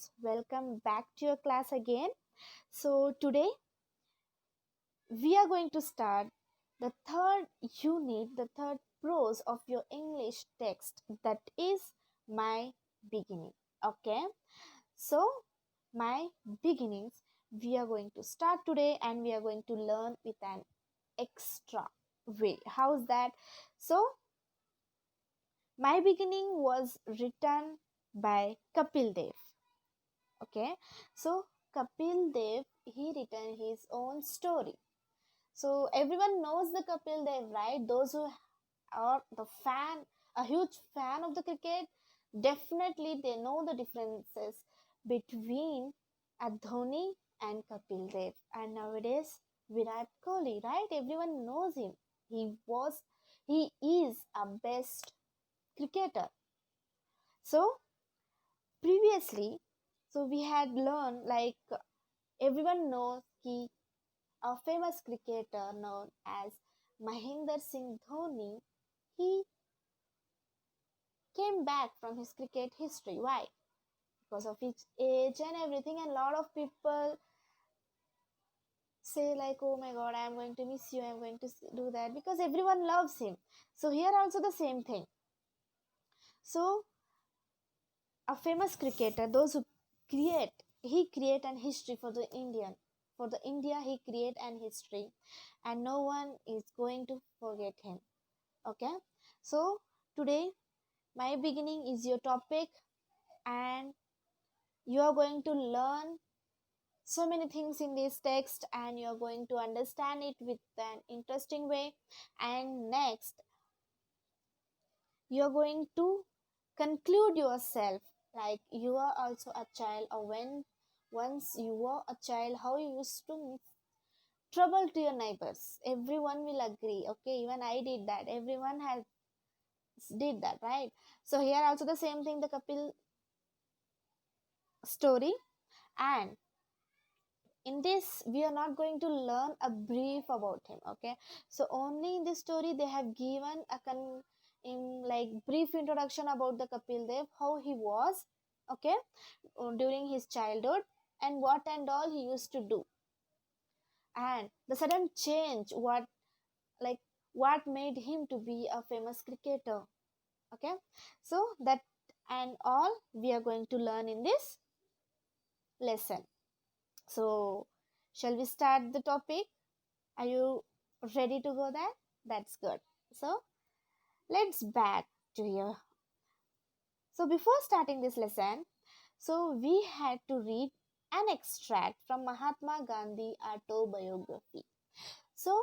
students, welcome back to your class again. So today we are going to start the third unit, the third prose of your English text, that is my beginning. Okay, so my beginnings we are going to start today, and we are going to learn with an extra way. How's that? So my beginning was written by Kapil Dev. Okay, so Kapil Dev, he written his own story. So everyone knows the Kapil Dev, right? Those who are the fan, a huge fan of the cricket, definitely they know the differences between a Dhoni and Kapil Dev. And nowadays Virat Kohli, right? Everyone knows him. He was, he is a best cricketer. So previously, so we had learned, like, everyone knows he, a famous cricketer known as Mahendra Singh Dhoni, he came back from his cricket history. Why? Because of his age and everything, and a lot of people say like, oh my god, I am going to miss you, I am going to do that, because everyone loves him. So here also the same thing. So a famous cricketer, those who create, he create an history for the Indian, for the India, he create an history, and no one is going to forget him. Okay, so today my beginning is your topic, and you are going to learn so many things in this text, and you are going to understand it with an interesting way. And next, you are going to conclude yourself, like you are also a child, or when once you were a child, how you used to make trouble to your neighbors. Everyone will agree. Okay, even I did that. Everyone has did that, right? So here also the same thing, the Kapil story. And in this we are not going to learn a brief about him. Okay, so only in this story they have given a in like brief introduction about the Kapil Dev, how he was, okay, during his childhood, and what and all he used to do, and the sudden change, what, like, what made him to be a famous cricketer. Okay, so that and all we are going to learn in this lesson. So shall we start the topic? Are you ready to go there? That's good. So let's back to here. So before starting this lesson, so we had to read an extract from Mahatma Gandhi autobiography. So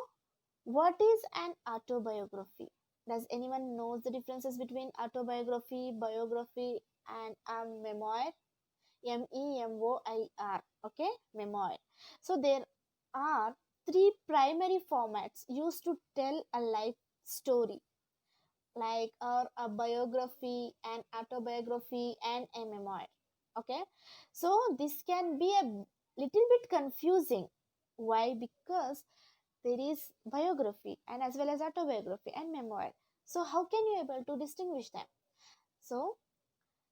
what is an autobiography? Does anyone knows the differences between autobiography, biography, and a memoir? Memoir. Okay, memoir. So there are three primary formats used to tell a life story, like a biography, an autobiography, and a memoir. Okay, so this can be a little bit confusing. Why? Because there is biography and as well as autobiography and memoir. So how can you able to distinguish them? So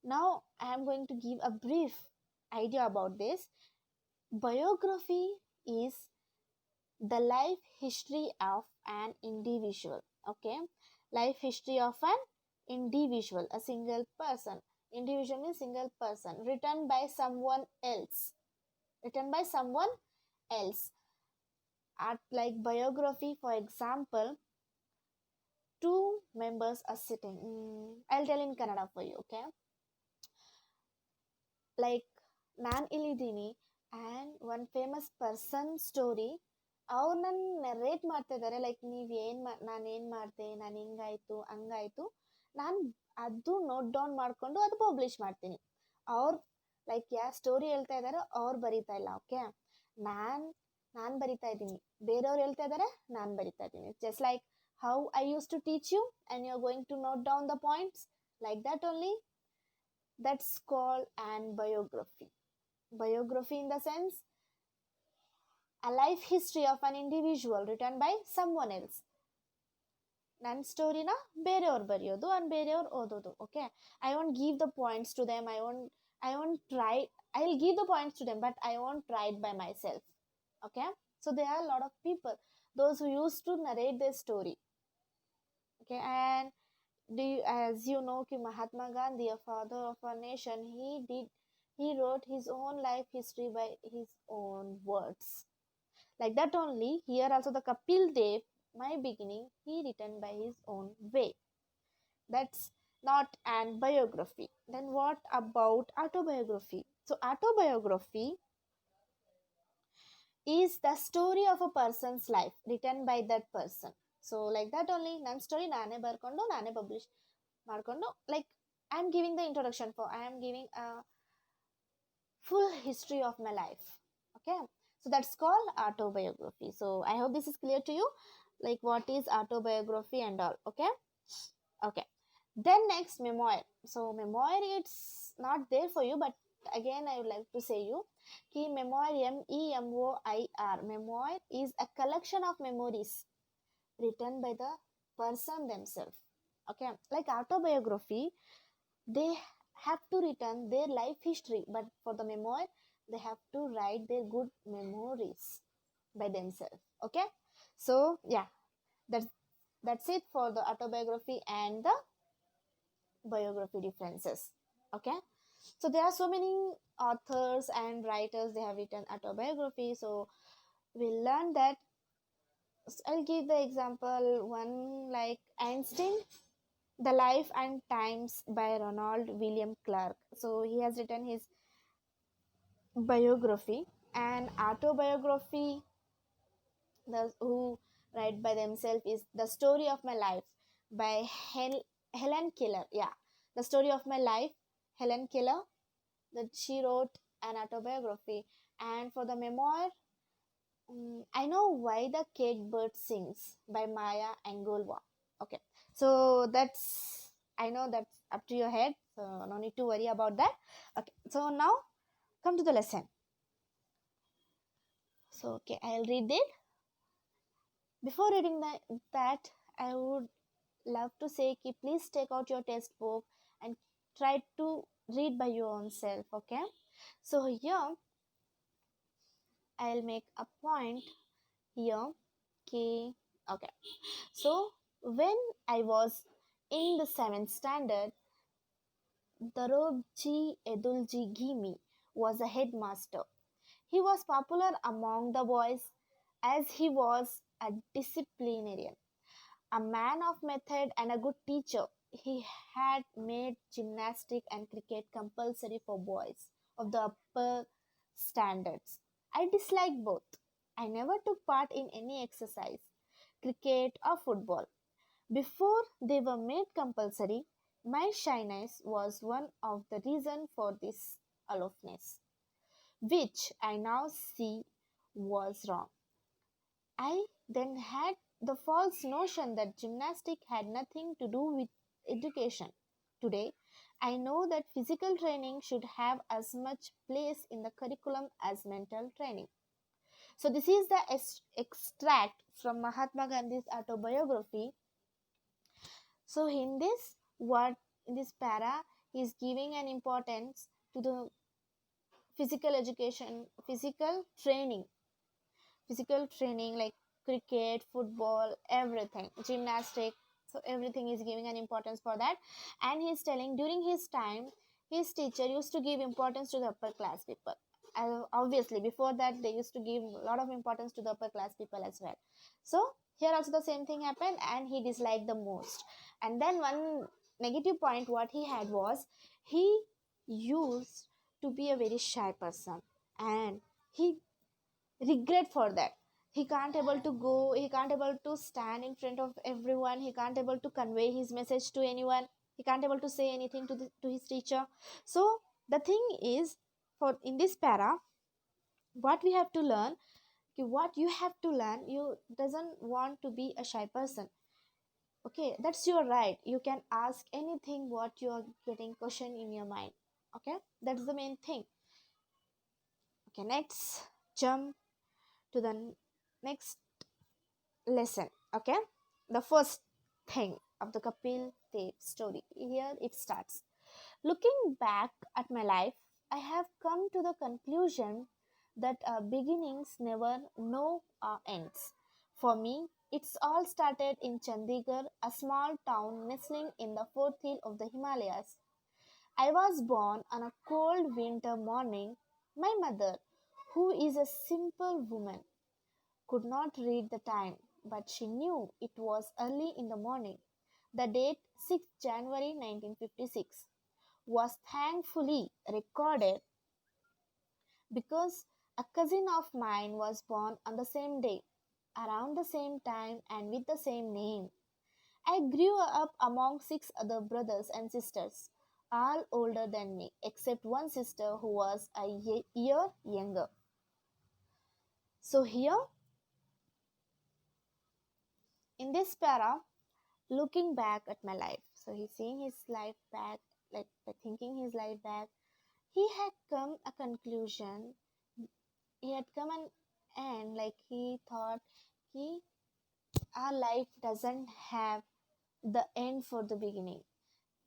now I am going to give a brief idea about this. Biography is the life history of an individual. Okay, life history of an individual, a single person. Individual means single person, written by someone else, written by someone else. At like biography, for example, two members are sitting. I'll tell in Kannada for you. Okay, like ನಾನು ಇಲ್ಲಿದ್ದೀನಿ and one famous person story ಅವ್ರು ನನ್ನ narrate ಮಾಡ್ತಾ ಇದ್ದಾರೆ, like ನಾನು ಏನು ಮಾಡಿದೆ, ನಾನು ಹಿಂಗಾಯ್ತು ಹಂಗಾಯ್ತು, ನಾನು ಅದು ನೋಟ್ ಡೌನ್ ಮಾಡಿಕೊಂಡು ಅದು ಪಬ್ಲಿಷ್ ಮಾಡ್ತೀನಿ. ಅವ್ರು ಲೈಕ್ ಯಾವ ಸ್ಟೋರಿ ಹೇಳ್ತಾ ಇದ್ದಾರೋ ಅವ್ರು ಬರೀತಾ ಇಲ್ಲ. ಓಕೆ, ನಾನು ನಾನು ಬರಿತಾ ಇದ್ದೀನಿ, ಬೇರೆಯವ್ರು ಹೇಳ್ತಾ ಇದ್ದಾರೆ, ನಾನು ಬರಿತಾ ಇದ್ದೀನಿ. Just like how I use to teach you and you are going to note down the points, like that only. That's called an biography. Biography in the sense a life history of an individual written by someone else. ನನ್ನ ಸ್ಟೋರಿನ ಬೇರೆಯವ್ರು ಬರೆಯೋದು and ಬೇರೆಯವ್ರು ಓದೋದು. Okay, I want give the points to them, I want I won't try. I'll give the points to them, but I won't write by myself. Okay. So there are a lot of people, those who used to narrate their story. Okay. And as you know, ki Mahatma Gandhi, a father of our nation, he wrote his own life history by his own words. Like that only, here also the Kapil Dev, my beginning, he written by his own way. That's not an biography. Then what about autobiography? So autobiography is the story of a person's life written by that person. So like that only, ನನ್ನ story ನಾನೇ ಬರ್ಕೊಂಡು ನಾನೇ publish ಮಾಡ್ಕೊಂಡು, like I am giving the introduction, for I am giving a full history of my life. Okay, so that's called autobiography. So I hope this is clear to you, like what is autobiography and all. Okay. Okay. Then next, memoir. So memoir, it's not there for you, but again I would like to say you key memoir, memoir, memoir is a collection of memories written by the person themselves. Okay, like autobiography, they have to return their life history, but for the memoir they have to write their good memories by themselves. Okay, so yeah, that's that's it for the autobiography and the biography differences. Okay, so there are so many authors and writers, they have written autobiography. So we'll learn that. I'll give the example one, like Einstein, the life and times by Ronald William Clark. So he has written his biography. And autobiography, the who write by themselves, is the story of my life by Helen Keller. Yeah, the story of my life, Helen Keller, that she wrote an autobiography. And for the memoir, I know why the cake bird sings by Maya Angelou. Okay, so that's, I know that's up to your head, so no need to worry about that. Okay, so now come to the lesson. So okay, I'll read it. Before reading that, I would love to say, please take out your textbook and try to read by your own self. Okay, so here I'll make a point here. Okay, okay. So when I was in the 7th standard, Darobji Edulji Gimi was a headmaster. He was popular among the boys as he was a disciplinarian, a man of method and a good teacher. He had made gymnastic and cricket compulsory for boys of the upper standards. I disliked both. I never took part in any exercise, cricket or football. Before they were made compulsory, my shyness was one of the reasons for this aloofness, which I now see was wrong. I then had the false notion that gymnastics had nothing to do with education. Today, I know that physical training should have as much place in the curriculum as mental training. So, this is the extract from Mahatma Gandhi's autobiography. So, in this para, he is giving an importance to the physical education, physical training like cricket, football, everything, gymnastic. So everything is giving an importance for that. And he's telling during his time, his teacher used to give importance to the upper class people. Obviously, before that, they used to give a lot of importance to the upper class people as well. So here also the same thing happened, and he disliked the most. And then one negative point what he had was, he used to be a very shy person, and he regret for that. He can't able to stand in front of everyone, he can't able to convey his message to anyone, he can't able to say anything to his teacher. So the thing is, for in this para, what we have to learn, what you have to learn, you doesn't want to be a shy person. Okay, that's your right, you can ask anything what you are getting question in your mind. Okay, that's the main thing. Okay, next, jump to the next lesson. Okay, the first thing of the Kapil Dev story. Here it starts. Looking back at my life, I have come to the conclusion that beginnings never know ends. For me, it's all started in Chandigarh, a small town nestling in the foothill of the Himalayas. I was born on a cold winter morning. My mother, who is a simple woman, could not read the time, but she knew it was early in the morning. The date 6th January 1956 was thankfully recorded because a cousin of mine was born on the same day, around the same time, and with the same name. I grew up among six other brothers and sisters, all older than me, except one sister who was a year younger. So, here in this para, looking back at my life, so he's seeing his life back, like thinking his life back, he had come a conclusion, he had come an end, like he thought he our life doesn't have the end for the beginning.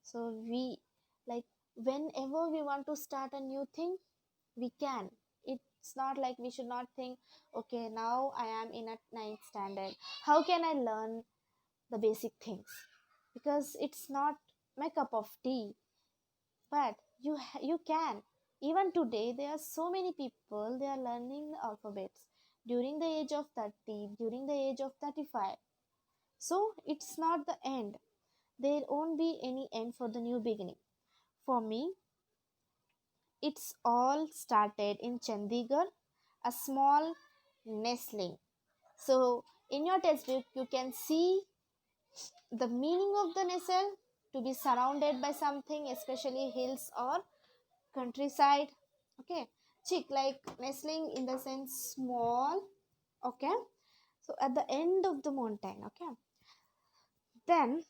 So we, like, whenever we want to start a new thing, we can. It's not like we should not think, okay, now I am in a ninth standard, how can I learn the basic things, because it's not my cup of tea. But you can. Even today there are so many people, they are learning the alphabets during the age of 30, during the age of 35. So it's not the end. There won't be any end for the new beginning. For me, it's all started in Chandigarh, a small nestling. So in your textbook, you can see the meaning of the nestle, to be surrounded by something, especially hills or countryside. Okay, chick, like nestling in the sense small. Okay, so at the end of the mountain. Okay, then,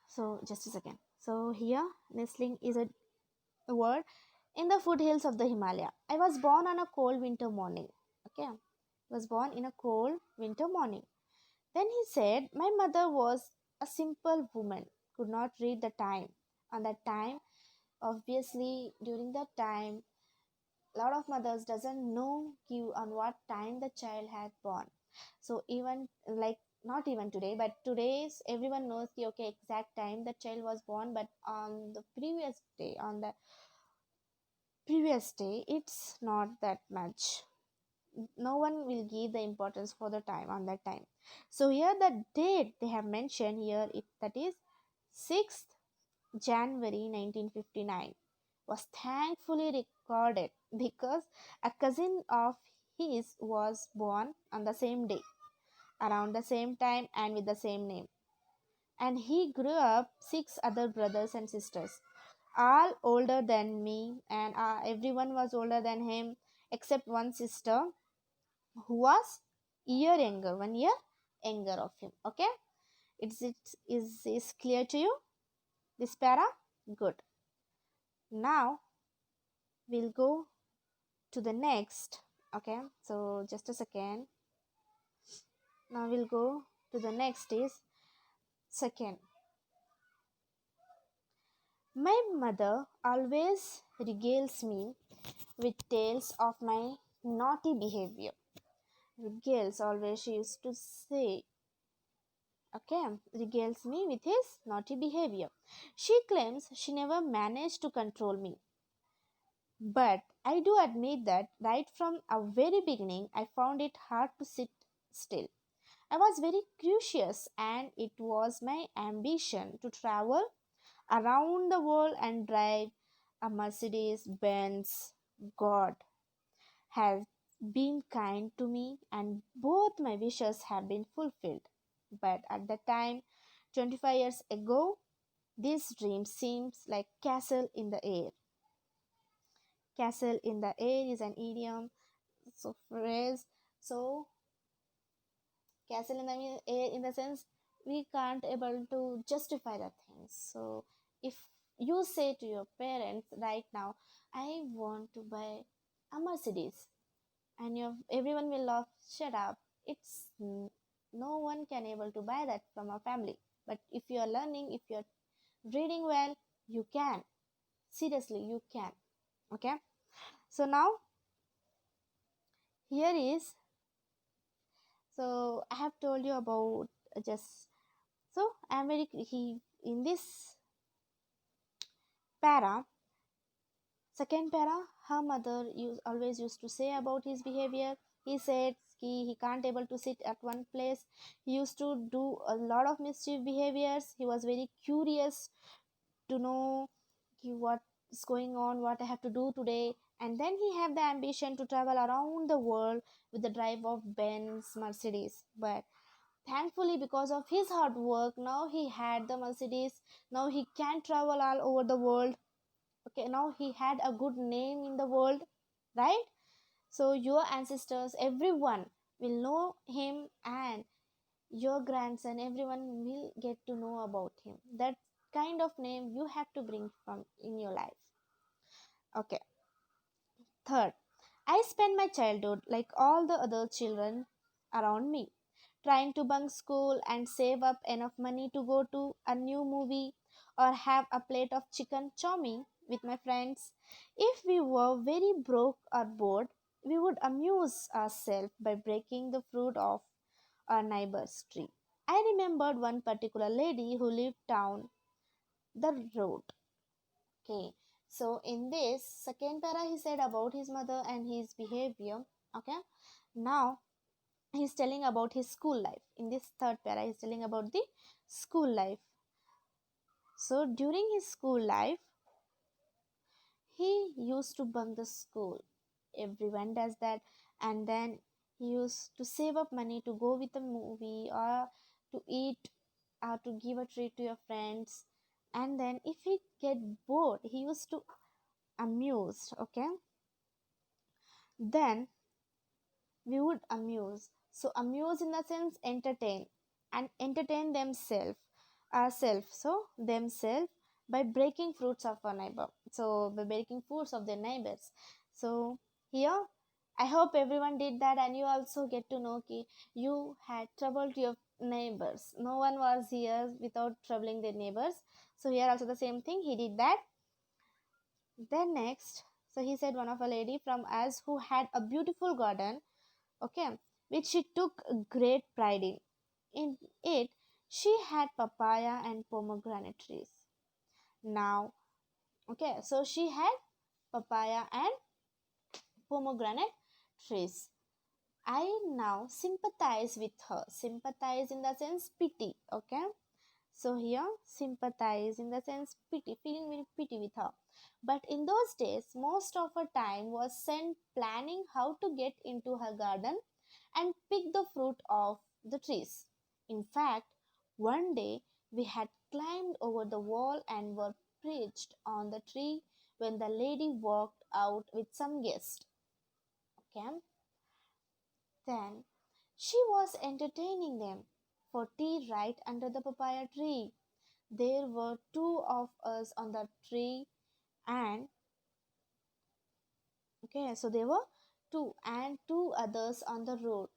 so just a second. So here, nestling is a word in the foothills of the Himalaya. I was born on a cold winter morning. Okay, was born in a cold winter morning. Then he said, my mother was a simple woman, could not read the time. And that time, obviously, during that time, a lot of mothers doesn't know give on what time the child had born. So even like not even today, but today's everyone knows the okay exact time the child was born. But on the previous day, it's not that much. No one will give the importance for the time on that time. So here the date they have mentioned here, that is 6th January 1959 was thankfully recorded because a cousin of his was born on the same day, around the same time, and with the same name. And he grew up six other brothers and sisters, all older than me, and everyone was older than him except one sister who was year younger, 1 year younger of him. Okay, is clear to you this para? Good. Now we'll go to the next. Okay, so just a second. Now we'll go to the next is second. My mother always regales me with tales of my naughty behavior. Regales, always she used to say, okay, regales me with his naughty behavior. She claims she never managed to control me. But I do admit that right from a very beginning, I found it hard to sit still. I was very curious, and it was my ambition to travel around the world and drive a Mercedes Benz. God has been kind to me, and both my wishes have been fulfilled. But at the time, 25 years ago, this dream seems like castle in the air. Castle in the air is an idiom, so phrase. So castle in the air in the sense we can't able to justify the things. So if you say to your parents right now, I want to buy a Mercedes, and everyone will laugh, shut up, no one can able to buy that from a family. But if you are learning, if you're reading well, you can, seriously you can. Okay, so now here is, so I have told you about just, so I am very, he in this para, second para, her mother always used to say about his behavior. He said he can't able to sit at one place. He used to do a lot of mischief behaviors. He was very curious to know what's going on, what I have to do today. And then he had the ambition to travel around the world with the drive of Benz Mercedes. But thankfully, because of his hard work, now he had the Mercedes. Now he can travel all over the world. Okay, now he had a good name in the world, right? So your ancestors, everyone will know him, and your grandson, everyone will get to know about him. That kind of name you have to bring from in your life. Okay, third, I spent my childhood like all the other children around me, trying to bunk school and save up enough money to go to a new movie or have a plate of chicken chow mein with my friends. If we were very broke or bored, we would amuse ourselves by breaking the fruit off our neighbor's tree. I remembered one particular lady who lived down the road. Okay, so in this second para, he said about his mother and his behavior. Okay, now he's telling about his school life. In this third para, he's telling about the school life. So during his school life, he used to bunk the school. Everyone does that. And then he used to save up money to go with a movie or to eat or to give a treat to your friends. And then if he get bored, he used to amuse. Okay, then we would amuse. So amuse in the sense entertain, and entertain themselves, ourselves, so themselves, by breaking fruits of our neighbor. So by breaking fruits of their neighbors. So here, I hope everyone did that, and you also get to know ki you had troubled your neighbors. No one was here without troubling their neighbors. So here also the same thing. He did that. Then next, so he said one of a lady from us who had a beautiful garden, okay, which she took great pride in. In it, she had papaya and pomegranate trees. Now, okay, so she had papaya and pomegranate trees. I now sympathize with her. Sympathize in the sense pity, okay? So here, sympathize in the sense pity, feeling very pity with her. But in those days, most of her time was spent planning how to get into her garden and pick the fruit off the trees. In fact, one day we had climbed over the wall and were perched on the tree when the lady walked out with some guests. Okay, then she was entertaining them for tea right under the papaya tree. There were two of us on the tree, and okay, so there were two and two others on the road.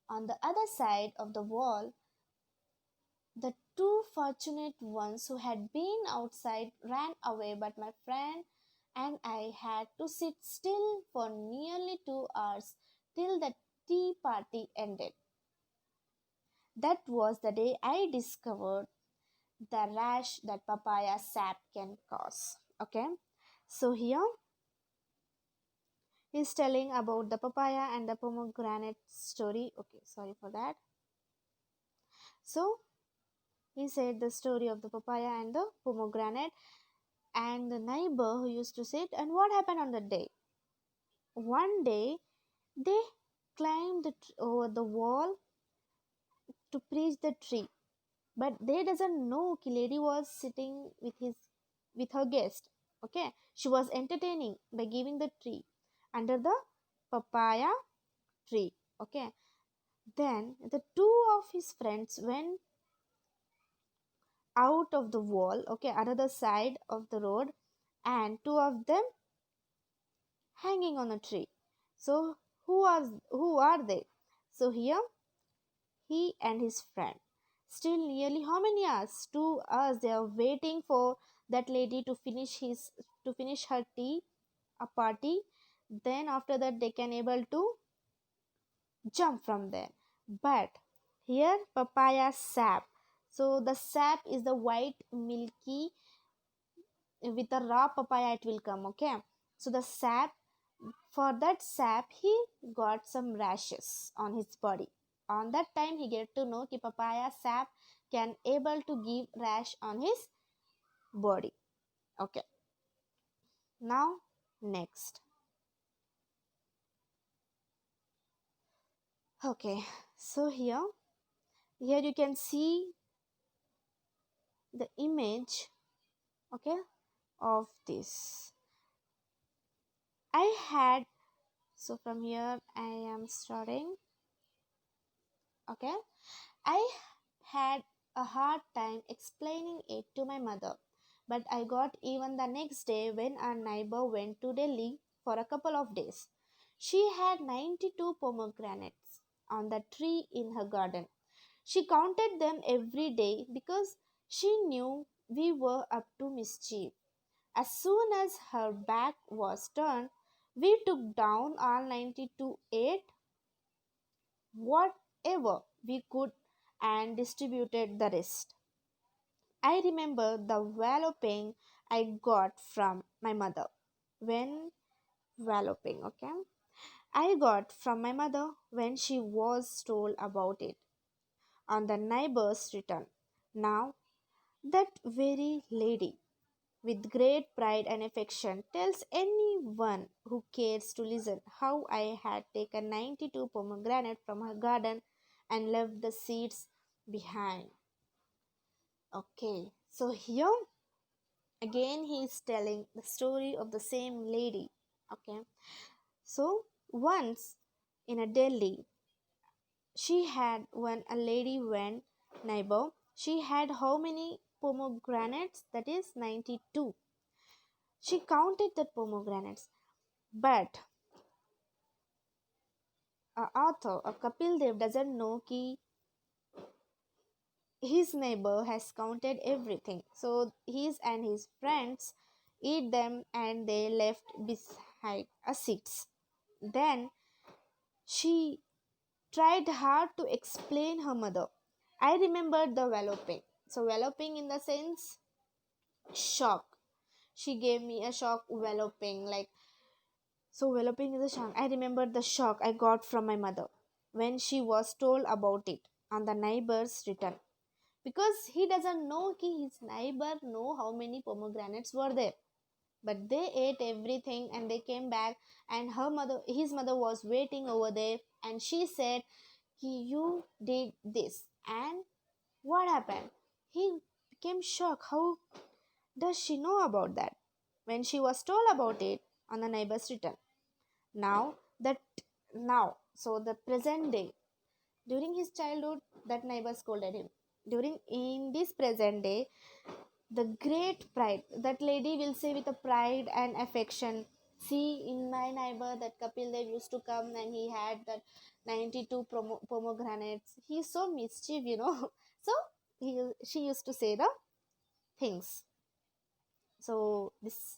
On the other side of the wall, the two fortunate ones who had been outside ran away, but my friend and I had to sit still for nearly 2 hours till the tea party ended. That was the day I discovered the rash that papaya sap can cause. Okay, so here he's telling about the papaya and the pomegranate story. Okay, sorry for that. So he said the story of the papaya and the pomegranate and the neighbor who used to sit. And what happened on that day? One day they climbed over the wall to preach the tree, but they doesn't know ki lady was sitting with her guest. Okay, she was entertaining by giving the tree under the papaya tree. Okay, then the two of his friends went out of the wall, okay, another side of the road, and two of them hanging on a tree. So who are they? So here he and his friend. Still nearly how many hours? 2 hours they are waiting for that lady to finish her tea. a party, then after that they can able to jump from there. But here papaya sap, so the sap is the white milky, with a raw papaya it will come, okay. So the sap, for that sap he got some rashes on his body. On that time he get to know ki papaya sap can able to give rash on his body, okay. Now next, okay, so here you can see the image, okay, of this. I had, so from here I am starting, okay. I had a hard time explaining it to my mother, but I got even the next day when our neighbor went to Delhi for a couple of days. She had 92 pomegranates on the tree in her garden. She counted them every day because she knew we were up to mischief. As soon as her back was turned, we took down all 92, ate whatever we could, and distributed the rest. I remember the walloping I got from my mother when walloping, okay? I got from my mother when she was told about it on the neighbor's return. Now, that very lady, with great pride and affection, tells anyone who cares to listen how I had taken 92 pomegranate from her garden and left the seeds behind. Okay, so here again he is telling the story of the same lady. Okay, so once in a Delhi, she had when a lady went neighbor, she had how many pomegranates? That is 92. She counted the pomegranates, but a author, a Kapil Dev, doesn't know ki his neighbor has counted everything. So his and his friends eat them and they left beside a seats. Then she tried hard to explain her mother. I remembered the walloping. So walloping in the sense shock. She gave me a shock walloping, like, so walloping is a shock. I remembered the shock I got from my mother when she was told about it on the neighbor's return, because he doesn't know ki his neighbor know how many pomegranates were there, but they ate everything and they came back, and his mother was waiting over there, and she said ki you did this, and what happened? He became shocked. How does she know about that? When she was told about it on the neighbor's return. Now that now so the present day, during his childhood that neighbor scolded him, during in this present day, the great pride that lady will say with a pride and affection, see in my neighbor that Kapil Dev used to come and he had that 92 pomegranates, he's so mischief, so she used to say the things. So this